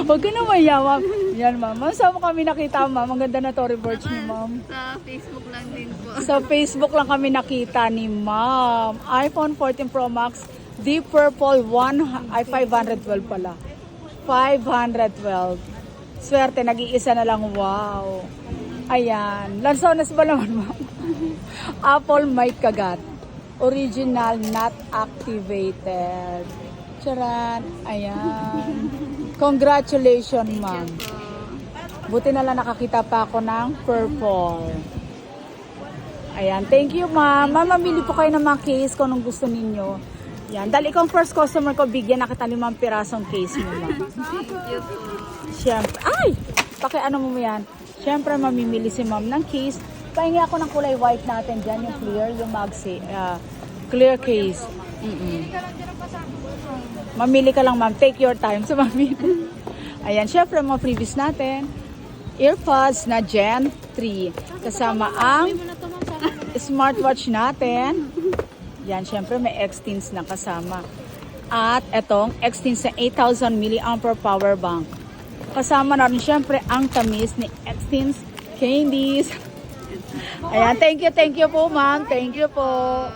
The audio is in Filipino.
Huwag ka na maya, ma'am. Yan, ma'am. Ma'am, saan mo kami nakita, ma'am? Ang ganda na Tory Burch ni ma'am. Sa Facebook lang din po. Sa Facebook lang kami nakita ni ma'am. iPhone 14 Pro Max, Deep Purple 512 pala. 512. Swerte, nag-iisa na lang. Wow. Ayan. Lansones ba naman, ma'am? Apple mic kagat. Original, not activated. Charan. Ayan. Congratulations, ma'am. Buti na lang nakakita pa ako ng purple. Ayan. Thank you, ma'am. Ma'am, mamili po kayo ng mga case kung anong gusto ninyo. Yan. Dahil ikaw ang first customer ko, bigyan na kita 5 pirasong case mo, ma'am. Thank you po. Siyempre. Ay! Pakiano mo yan. Siyempre, mamimili si ma'am ng case. Pahingi ako ng kulay white natin dyan, yung clear, yung Magsi. Clear case. Mamili ka lang, ma'am. Take your time sa mamili. Ayan, syempre, mga previous natin. Earpods na Gen 3. Kasama ang smartwatch natin. Yan, syempre, may X-Teens na kasama. At itong X-Teens na 8,000 mAh power bank. Kasama na rin syempre ang tamis ni X-Teens Candies. Ayan, thank you po, ma'am. Thank you po.